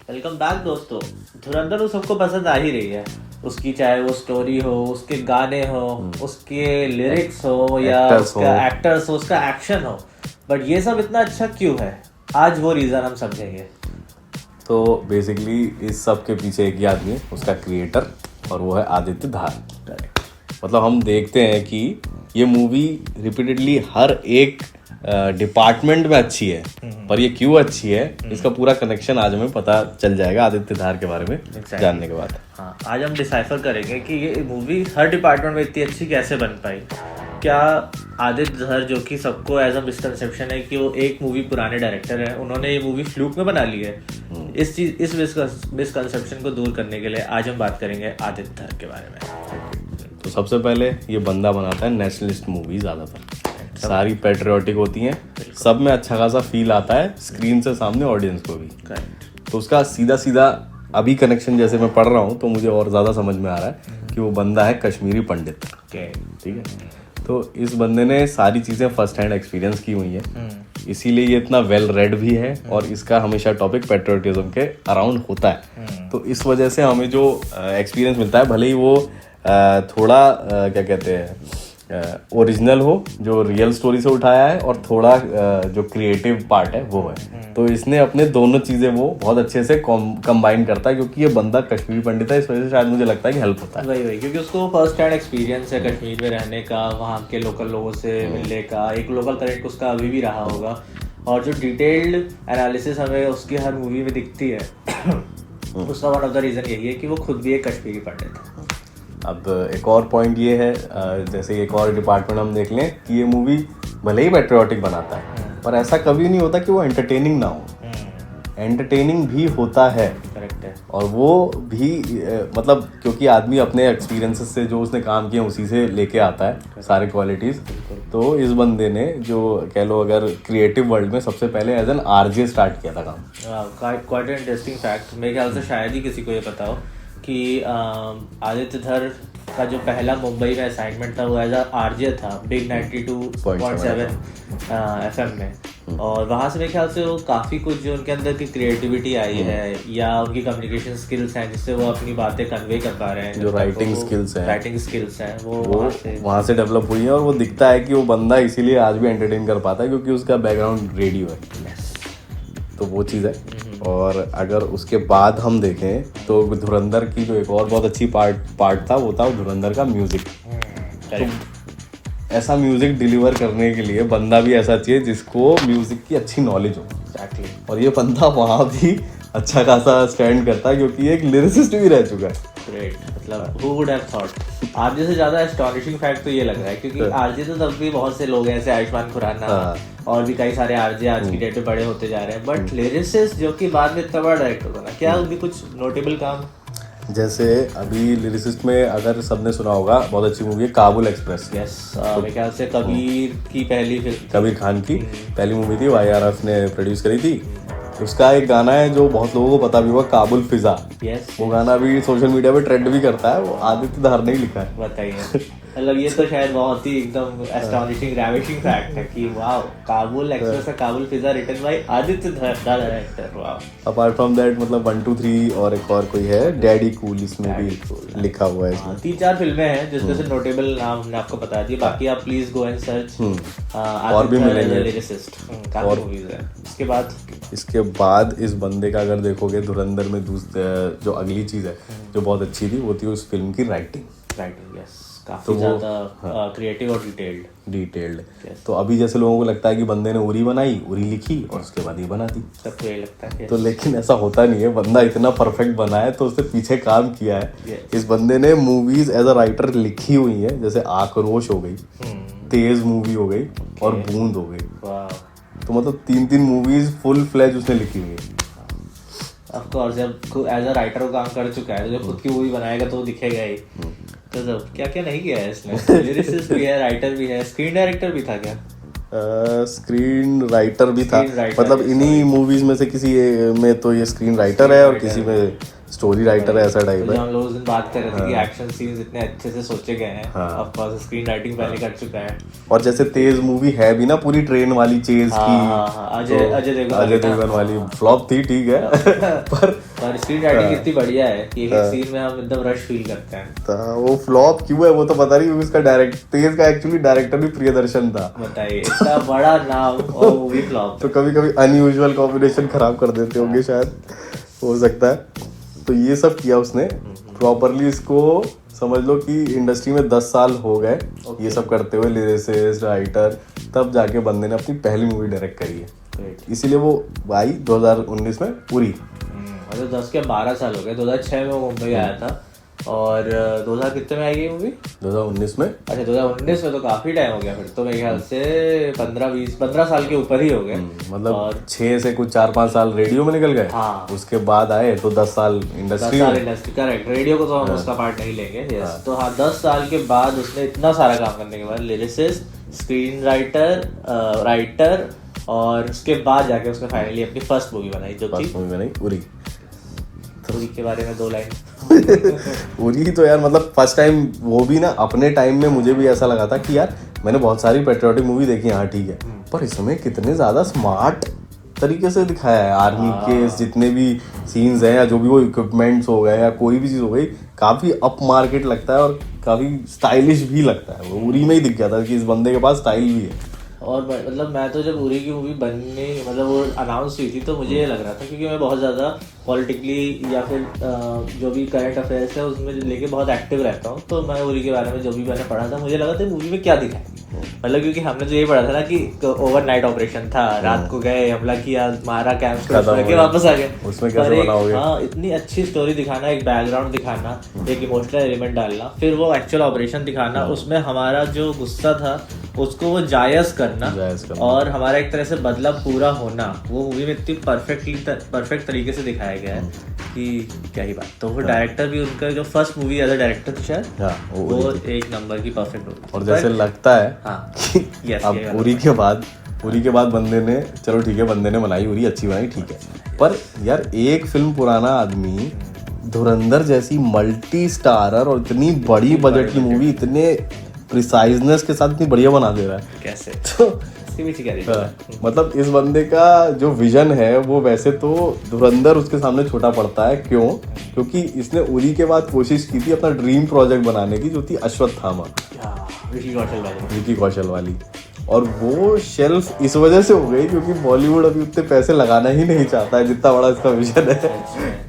Welcome back दोस्तों। धुरंधर तो सबको पसंद आ ही रही है। उसकी चाहे वो स्टोरी हो, उसके गाने हो, उसके लिरिक्स हो या उसका एक्टर्स हो, उसका एक्शन हो। बट ये सब इतना अच्छा क्यों है? आज वो रीज़न हम समझेंगे। तो बेसिकली इस सब के पीछे एक ही आदमी है, उसका क्रिएटर, और वो है आदित्य धार। मतलब हम देखते हैं कि ये मूवी रिपीटेडली हर एक डिपार्टमेंट में अच्छी है, पर ये क्यों अच्छी है इसका पूरा कनेक्शन आज हमें पता चल जाएगा आदित्य धार के बारे में जानने के बाद। हाँ, आज हम डिसाइफर करेंगे कि ये मूवी हर डिपार्टमेंट में इतनी अच्छी कैसे बन पाई। क्या आदित्य धर, जो कि सबको एज अ मिसकंसेप्शन है कि वो एक मूवी पुराने डायरेक्टर है, उन्होंने ये मूवी फ्लूक में बना ली है, इस मिसकंसेप्शन को दूर करने के लिए आज हम बात करेंगे आदित्य धर के बारे में। तो सबसे पहले ये बंदा बनाता है नेशनलिस्ट मूवी, ज़्यादातर सारी पेट्रियोटिक होती हैं, सब में अच्छा खासा फील आता है स्क्रीन से सामने ऑडियंस को भी। तो उसका सीधा सीधा अभी कनेक्शन जैसे मैं पढ़ रहा हूँ तो मुझे और ज़्यादा समझ में आ रहा है कि वो बंदा है कश्मीरी पंडित। ठीक है, तो इस बंदे ने सारी चीज़ें फर्स्ट हैंड एक्सपीरियंस की हुई हैं, इसीलिए ये इतना वेल रेड भी है और इसका हमेशा टॉपिक पेट्रियोटिज्म के अराउंड होता है। तो इस वजह से हमें जो एक्सपीरियंस मिलता है, भले ही वो थोड़ा क्या कहते हैं ओरिजिनल हो, जो रियल स्टोरी से उठाया है, और थोड़ा जो क्रिएटिव पार्ट है वो है, तो इसने अपने दोनों चीज़ें वो बहुत अच्छे से कंबाइन करता है, क्योंकि ये बंदा कश्मीरी पंडित है, इस वजह से शायद मुझे लगता है कि हेल्प होता है। वही क्योंकि उसको फर्स्ट हैंड एक्सपीरियंस है कश्मीर में रहने का, वहाँ के लोकल लोगों से मिलने का, एक लोकल कनेक्ट उसका अभी भी रहा होगा, और जो डिटेल्ड एनालिसिस हमें उसकी हर मूवी में दिखती है उसका वन ऑफ द रीज़न यही है कि वो खुद भी एक कश्मीरी पंडित है। अब एक और पॉइंट ये है, जैसे एक और डिपार्टमेंट हम देख लें कि ये मूवी भले ही पेट्रियोटिक बनाता है, पर ऐसा कभी नहीं होता कि वो एंटरटेनिंग ना हो। एंटरटेनिंग भी होता है, करेक्ट है, और वो भी मतलब क्योंकि आदमी अपने एक्सपीरियंसेस से जो उसने काम किया उसी से लेके आता है सारे क्वालिटीज़। तो इस बंदे ने जो कह लो अगर क्रिएटिव वर्ल्ड में सबसे पहले एज एन आरजे स्टार्ट किया था काम। Quite interesting fact. मेरे ख्याल से शायद ही किसी को ये पता हो कि आदित्य धर का जो पहला मुंबई में असाइनमेंट था वो एज अ आरजे था बिग 92.7 FM में, और वहाँ से मेरे ख्याल से वो काफ़ी कुछ जो उनके अंदर की क्रिएटिविटी आई है या उनकी कम्युनिकेशन स्किल्स हैं जिससे वो अपनी बातें कन्वे कर पा रहे हैं, जो राइटिंग स्किल्स हैं वो वहाँ से डेवलप हुई है, और वो दिखता है कि वो बंदा इसीलिए आज भी एंटरटेन कर पाता है क्योंकि उसका बैकग्राउंड रेडियो है। तो वो चीज़ है। और अगर उसके बाद हम देखें तो धुरंधर की जो एक और बहुत अच्छी पार्ट था वो था धुरंधर का म्यूज़िक। तो ऐसा म्यूज़िक डिलीवर करने के लिए बंदा भी ऐसा चाहिए जिसको म्यूज़िक की अच्छी नॉलेज हो। और ये बंदा वहाँ भी अच्छा खासा स्टैंड करता है क्योंकि एक लिरिसिस्ट भी रह चुका है। ग्रेट, मतलब who would have thought। RJ से ज़्यादा एस्टॉनिशिंग फैक्ट तो ये लग रहा है क्योंकि आरजे तो तब भी बहुत से लोग हैं, ऐसे आयुष्मान खुराना और भी कई सारे आरजे आज की डेट में बड़े होते जा रहे हैं, बट लिरिसिस्ट जो कि बाद में इतना बड़ा डायरेक्टर बना, क्या उनकी कुछ नोटेबल काम? जैसे अभी लिरिसिस्ट में अगर सबने सुना होगा, बहुत अच्छी मूवी है काबुल एक्सप्रेस। यस, मेरे ख्याल से कबीर की पहली फिल्म, कबीर खान की पहली मूवी थी, YRF ने प्रोड्यूस करी थी। उसका एक गाना है जो बहुत लोगों को पता भी होगा, काबुल फिजा। वो गाना भी सोशल मीडिया पे ट्रेंड भी करता है, वो आदित्य धार ने ही लिखा है। बताइए, मतलब ये तो शायद बहुत ही एकदम एस्टॉनिशिंग रैविशिंग फैक्ट है कि वाओ, काबुल एक्सप्रेस का काबुल फिजा written by Aditya Dhar director. Wow. Apart from that मतलब 1 2 3 और एक और कोई है डैडी कूल, इसमें भी लिखा हुआ है। इसमें 3-4 फिल्में हैं जिसमें से नोटेबल नाम हमने आपको बता दिए, बाकी आप प्लीज गो एंड सर्च, और भी मिलेंगे लिरिसिस्ट, काफी मूवीज हैं। इसके बाद इस बंदे का अगर देखोगे धुरंधर में जो अगली चीज़ है जो बहुत अच्छी थी वो थी उस फिल्म की राइटिंग। यस, काफी ज्यादा क्रिएटिव और डिटेल्ड। तो अभी जैसे लोगों को लगता है कि बंदे ने उरी बनाई, उरी लिखी और उसके बाद ये बना दी, सबको यही लगता है। तो लेकिन ऐसा होता नहीं है। बंदा इतना परफेक्ट बना है तो उसने पीछे काम किया है। इस बंदे ने मूवीज एज अ राइटर लिखी हुई है, जैसे आक्रोश हो गई, तेज मूवी हो गई और बूंद हो गई। तो मतलब 3 मूवीज फुल फ्लेज उसने लिखी हुई है। ऑफ कोर्स, जब एज अ राइटर वो काम कर चुका है तो जब खुद की मूवी बनाएगा तो वो दिखेगा ही। तो जब क्या क्या नहीं किया है इसने, लिरिसिस्ट भी है, राइटर भी है, स्क्रीन डायरेक्टर भी था क्या? स्क्रीन राइटर भी था, मतलब इन्हीं मूवीज में से किसी में तो ये स्क्रीन राइटर है और किसी में स्टोरी राइटर है, ऐसा टाइप जो है। हम लोग उस दिन बात कर रहे थे कि एक्शन सीन्स इतने अच्छे से सोचे गए हैं, ऑफ कोर्स स्क्रीन राइटिंग पहले कर चुका है। और जैसे तेज मूवी है भी ना, पूरी ट्रेन वाली चेज की, अजय देवगन वाली फ्लॉप थी, ठीक है पर स्क्रीन राइटिंग इतनी बढ़िया है कि एक सीन में हम एकदम रश फील करते हैं। तो वो फ्लॉप क्यों है वो तो पता नहीं, क्योंकि उसका तेज का एक्चुअली डायरेक्टर भी प्रियदर्शन था। बताइए, इतना बड़ा नाम और मूवी फ्लॉप। तो कभी कभी अनयूजुअल कॉम्बिनेशन खराब कर देते होंगे शायद, हो सकता है। तो ये सब किया उसने प्रॉपरली। इसको समझ लो कि इंडस्ट्री में 10 साल हो गए ये सब करते हुए, लिरिसिस्ट, राइटर, तब जाके बंदे ने अपनी पहली मूवी डायरेक्ट करी है। इसीलिए वो आई 2019 में पूरी। मतलब 10 के 12 साल हो गए। 2006 में वो मुंबई आया था और 2000 कितने में आई गई मूवी? 2019 में। अच्छा 2019 में, तो काफी टाइम हो गया फिर तो। मेरे ख्याल से 15 साल के ऊपर ही हो गए। मतलब 6 से कुछ 4-5 साल रेडियो में निकल गए। हाँ। उसके बाद आए तो 10 साल इंडस्ट्री में। करेक्ट, रेडियो को तो हम उसका पार्ट नहीं लेंगे। यस, तो हाँ 10 साल के बाद उसने इतना सारा काम करने के बाद लिरिसिस्ट, स्क्रीन राइटर और उसके बाद जाके उसने फाइनली अपनी फर्स्ट मूवी बनाई, जो कि उरी। उरी के बारे में 2 लाइन। उरी तो यार मतलब फर्स्ट टाइम, वो भी ना अपने टाइम में मुझे भी ऐसा लगा था कि यार मैंने बहुत सारी पेट्रियोटिक मूवी देखी, हाँ ठीक है, पर इसमें कितने ज़्यादा स्मार्ट तरीके से दिखाया है। आर्मी के जितने भी सीन्स हैं या जो भी वो इक्विपमेंट्स हो गए या कोई भी चीज़ हो गई, काफ़ी अप मार्केट लगता है और काफ़ी स्टाइलिश भी लगता है। वो उरी में ही दिख गया था कि इस बंदे के पास स्टाइल भी है। और मतलब मैं तो जब उरी की मूवी बनने, मतलब वो अनाउंस हुई थी, तो मुझे ये लग रहा था, क्योंकि मैं बहुत ज़्यादा पॉलिटिकली या फिर जो भी करंट अफेयर्स है उसमें लेके बहुत एक्टिव रहता हूँ, तो मैं उरी के बारे में जो भी मैंने पढ़ा था, मुझे लगा था मूवी में क्या दिखाएंगे। मतलब क्योंकि हमने तो ये पढ़ा था ना कि ओवरनाइट ऑपरेशन था, रात को गए, हमला किया, मारा, कैंप के वापस आ गए। उसमें कैसे बनाओगे? हाँ, इतनी अच्छी स्टोरी दिखाना, एक बैकग्राउंड दिखाना, एक इमोशनल एलिमेंट डालना, फिर वो एक्चुअल ऑपरेशन दिखाना, उसमें हमारा जो गुस्सा था उसको वो जायज़ करना और हमारा एक तरह से बदला पूरा होना, वो मूवी में इतनी परफेक्ट तरीके से दिखाया गया है कि क्या ही बात। तो वो डायरेक्टर भी, उनका जो first movie as a director थी शायद, वो एक नंबर की परफेक्ट मूवी। और जैसे लगता है कि अब उरी के बाद बंदे ने, चलो ठीक है, बंदे ने बनाई उरी, अच्छी बनाई, ठीक है, पर यार एक फिल्म पुराना आदमी धुरंधर जैसी मल्टी स्टारर और इतनी बड़ी बजट की मूवी इतने प्रिसाइजनेस के साथ इतनी बढ़िया बना दे रहा है कैसे? तो मतलब इस बंदे का जो विजन है वो वैसे तो धुरंधर उसके सामने छोटा पड़ता है। क्योंकि इसने उरी के बाद कोशिश की थी अपना ड्रीम प्रोजेक्ट बनाने की, जो थी अश्वत्थामा, विकी कौशल वाली। और वो शेल्फ इस वजह से हो गई क्योंकि बॉलीवुड अभी उतने पैसे लगाना ही नहीं चाहता है जितना बड़ा इसका विजन है।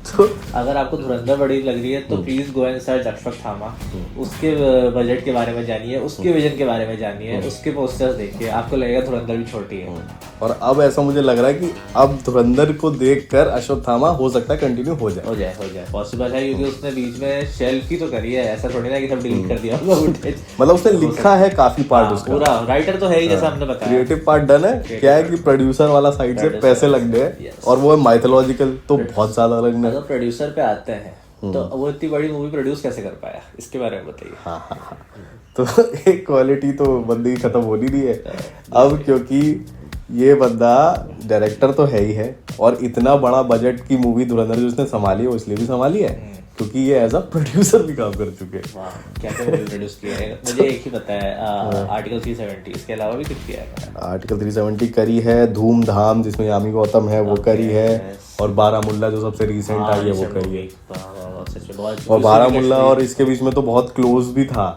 तो अगर आपको धुरंधर बड़ी लग रही है तो please go and search Ashwatthama, उसके बजट के बारे में जानिए, उसके विजन के बारे में जानिए, उसके पोस्टर्स देखिए, आपको लगेगा धुरंधर भी छोटी है। और अब ऐसा मुझे लग रहा है कि अब धुरंधर को देखकर अश्वत्थामा हो सकता है कंटिन्यू हो जाए पॉसिबल है, क्योंकि उसने बीच में शेल्फ ही तो करी है, ऐसा थोड़ी ना कि सब डिलीट कर दिया मतलब उसने लिखा है काफी पार्ट, उसका पूरा राइटर तो है ही, जैसा हमने बताया, क्रिएटिव पार्ट डन है। क्या है कि प्रोड्यूसर वाला साइड से पैसे लग गए और वो माइथोलॉजिकल तो बहुत ज्यादा लगने। अगर प्रोड्यूसर पे आते हैं तो वो इतनी बड़ी मूवी प्रोड्यूस कैसे कर पाया, इसके बारे में बताइए। हाँ। तो एक क्वालिटी तो बंदे की खत्म होनी नहीं है अब, क्योंकि ये बंदा डायरेक्टर तो है ही है और इतना बड़ा बजट की मूवी धुरंधर जो उसने संभाली है वो इसलिए भी संभाली है क्योंकि ये एज अ प्रोड्यूसर भी काम कर चुके हैं। क्या मूवी प्रोड्यूस किया है? मुझे एक ही पता है, आर्टिकल 370, इसके अलावा भी कुछ किया है? आर्टिकल 370 करी है, धूमधाम जिसमें यामी गौतम है वो करी है, और बारामुल्ला जो सबसे रिसेंट आई है वो करी है। और बारामुल्ला और इसके बीच में तो बहुत क्लोज भी था,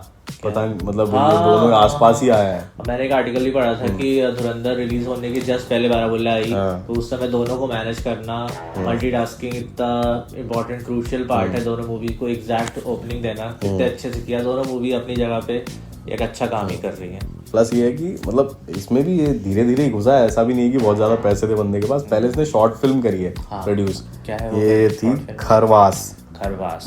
पता नहीं, मतलब दोनों आसपास ही आया है। मैंने एक आर्टिकल भी पढ़ा था कि धुरंधर रिलीज होने के जस्ट पहले बारामुल्ला आई, तो उस समय दोनों को मैनेज करना, मल्टीटास्किंग इतना इम्पोर्टेंट क्रूशियल पार्ट है, दोनों मूवी को एग्जैक्ट ओपनिंग देना कितने अच्छे से किया। दोनों मूवी अपनी जगह पे एक अच्छा काम ही कर रही है। प्लस ये है कि मतलब इसमें भी ये धीरे धीरे ही घुसा है, ऐसा भी नहीं कि बहुत ज्यादा पैसे थे बंदे के पास। पहले इसने शॉर्ट फिल्म करी है प्रोड्यूस, क्या है ये थी खरवास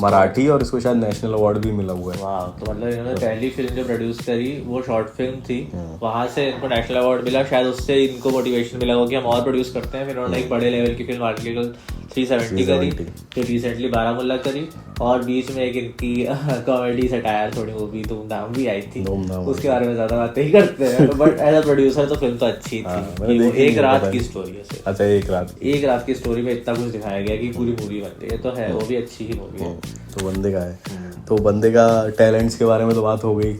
मराठी, और इसको शायद नेशनल अवार्ड भी मिला हुआ है। वाह, तो मतलब इन्होंने पहली फिल्म जो प्रोड्यूस करी वो शॉर्ट फिल्म थी, वहां से इनको नेशनल अवार्ड मिला, शायद उससे इनको मोटिवेशन मिला हो कि हम और प्रोड्यूस करते हैं। फिर उन्होंने एक बड़े लेवल की फिल्म आर्टिकल 370 करी, फिर रिसेंटली बारामूला करी, और बीच में एक इनकी कॉमेडी सटायर थोड़ी मूवी धूमधाम भी आई थी, उसके बारे में ज्यादा बातें ही करते हैं, बट एज अ प्रोड्यूसर तो फिल्म तो अच्छी थी। कि वो एक रात की स्टोरी है। अच्छा, एक रात की स्टोरी में इतना कुछ दिखाया गया कि पूरी मूवी बनती है, तो है वो भी अच्छी ही मूवी है। तो बंदे का है, तो बंदे का टैलेंट्स के बारे में तो बात हो गई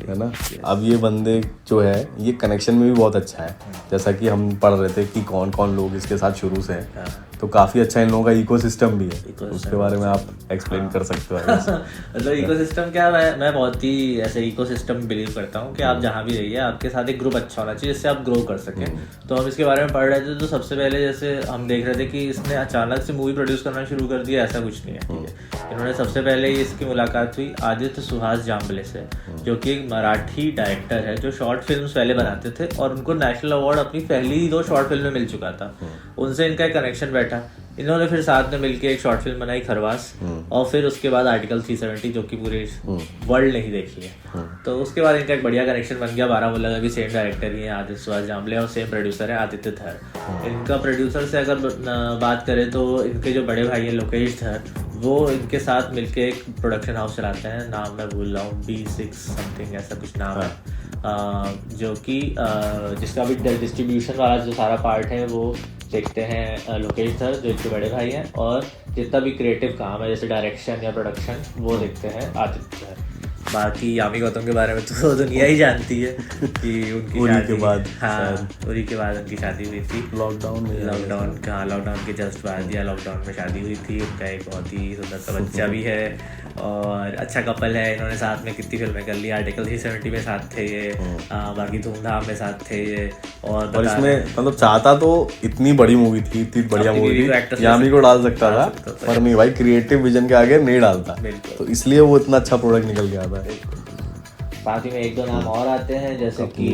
है ना। अब ये बंदे जो है ये कनेक्शन में भी बहुत अच्छा है, जैसा कि हम पढ़ रहे थे कि कौन कौन लोग इसके साथ शुरू से हैं, तो काफी अच्छा इन लोगों का इकोसिस्टम भी है, उसके बारे में आप एक्सप्लेन कर सकते हो। मतलब इकोसिस्टम क्या है, मैं बहुत ही ऐसे इकोसिस्टम बिलीव करता हूँ कि आप जहाँ भी रहिए आपके साथ एक ग्रुप अच्छा होना चाहिए जिससे आप ग्रो कर सकें। तो हम इसके बारे में पढ़ रहे थे, तो सबसे पहले जैसे हम देख रहे थे कि इसने अचानक से मूवी प्रोड्यूस करना शुरू कर दिया, ऐसा कुछ नहीं है, ठीक है। इन्होंने सबसे पहले इसकी मुलाकात हुई आदित्य सुहास जाम्बले से, जो कि एक मराठी डायरेक्टर है जो शॉर्ट फिल्म्स पहले बनाते थे, और उनको नेशनल अवार्ड अपनी पहली 2 शॉर्ट फिल्म में मिल चुका था। उनसे इनका एक कनेक्शन बैठा, इन्होंने फिर साथ में मिलके एक शॉर्ट फिल्म बनाई खरवास, और फिर उसके बाद आर्टिकल 370 जो कि पूरे वर्ल्ड ने ही देखी है। तो उसके बाद इनका एक बढ़िया कनेक्शन बन गया। बारामूला में भी सेम डायरेक्टर ही है आदित्य सुहास जाम्बले, और सेम प्रोड्यूसर है आदित्य धर। इनका प्रोड्यूसर से अगर बात करें तो इनके जो बड़े भाई है लोकेश धर, वो इनके साथ मिलके एक प्रोडक्शन हाउस चलाते हैं, नाम मैं भूल रहा हूँ, B6 समथिंग ऐसा कुछ नाम है, जो कि जिसका भी डिस्ट्रीब्यूशन वाला जो सारा पार्ट है वो देखते हैं लोकेश धर, जो इनके बड़े भाई हैं, और जितना भी क्रिएटिव काम है जैसे डायरेक्शन या प्रोडक्शन वो देखते हैं आदित्य धर। बाकी यामी गौतम के बारे में तो दुनिया ही जानती है कि उनकी उरी शादी के बाद, हाँ उरी के बाद उनकी शादी हुई थी लॉकडाउन के जस्ट बाद, या लॉकडाउन में शादी हुई थी। उनका एक बहुत ही सुंदर सा बच्चा भी है, और अच्छा कपल है। इन्होंने साथ में कितनी फिल्में कर ली, आर्टिकल 370 में साथ थे ये, बाकी धूमधाम में साथ थे ये, और इसमें मतलब चाहता तो इतनी बड़ी मूवी थी, इतनी बढ़िया मूवी थी, यामी को डाल सकता था, पर नहीं भाई, क्रिएटिव विजन के आगे नहीं डालता, तो इसलिए वो इतना अच्छा प्रोडक्ट निकल गया था। बाकी में 1-2 नाम और आते हैं, जैसे कि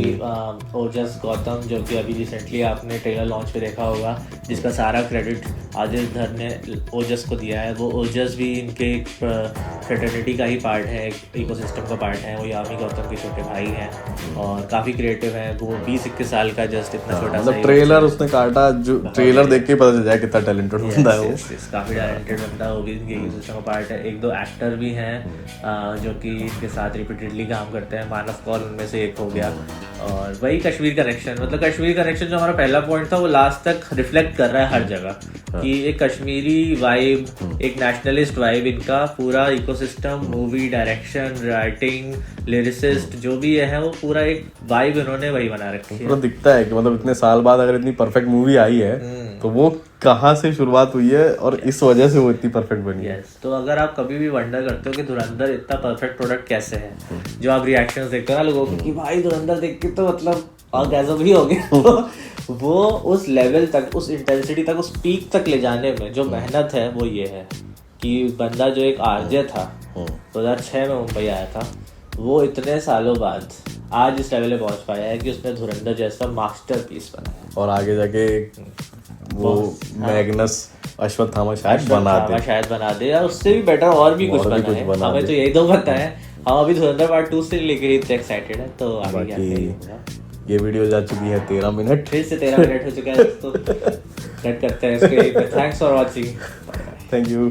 ओजस गौतम, जो कि अभी रिसेंटली आपने ट्रेलर लॉन्च पे देखा होगा, जिसका सारा क्रेडिट आदित्य धर ने ओजस को दिया है। वो ओजस भी इनके एक फ्रेटर्निटी का ही पार्ट है, एक इकोसिस्टम का पार्ट है। वो यामी गौतम के छोटे भाई हैं और काफ़ी क्रिएटिव हैं। वो 20-21 साल का जस्ट इतना छोटा सा ट्रेलर उसने काटा, जो ट्रेलर देख के पता चल जाए कितना टैलेंटेड बंदा है वो। काफ़ी टैलेंटेड बंदा है, वो भी इनके इकोसिस्टम का पार्ट है। 1-2 एक्टर भी हैं जो कि इनके साथ रिपीटेडली काम करते हैं। मानव कौल उनमें से एक हो गया। और वही कश्मीर कनेक्शन, मतलब कश्मीर कनेक्शन जो हमारा पहला पॉइंट था वो लास्ट तक रिफ्लेक्ट कर रहा है हर जगह कि एक कश्मीरी वाइब, एक नेशनलिस्ट वाइब, इनका पूरा ecosystem, movie direction, writing, lyricist जो भी है वो पूरा एक वाइब इन्होंने वही बना रखी है। पूरा दिखता है कि मतलब इतने साल बाद अगर इतनी परफेक्ट मूवी आई है तो वो कहाँ से शुरुआत हुई है और इस वजह से वो इतनी परफेक्ट बनी है। तो अगर आप कभी भी वंडर करते हो कि धुरंधर इतना परफेक्ट प्रोडक्ट कैसे है, जो आप रिएक्शंस देखते हो ना लोगों के कि भाई धुरंधर देख के तो मतलब ऑर्गेज़म ही हो गया, वो उस लेवल तक, उस इंटेंसिटी तक, उस पीक तक ले जाने में जो मेहनत है वो ये है कि बंदा जो एक आरजे था 2006 में मुंबई आया था, वो इतने सालों बाद आज इस लेवल पे पहुंच पाया है कि उसने धुरंधर जैसा मास्टरपीस बनाया। और आगे जाके वो मैग्नस अश्वत्थामा शायद बना दे या उससे भी बेटर और भी कुछ बनाए। हमें तो यही 2 पता है, हम अभी धुरंधर पार्ट 2 से लेकर इतने एक्साइटेड है। तो आगे क्या ये वीडियो जा चुकी है 13 मिनट, फिर से 13 मिनट हो चुका है, तो कट करते हैं इसके। Thanks for watching, thank you.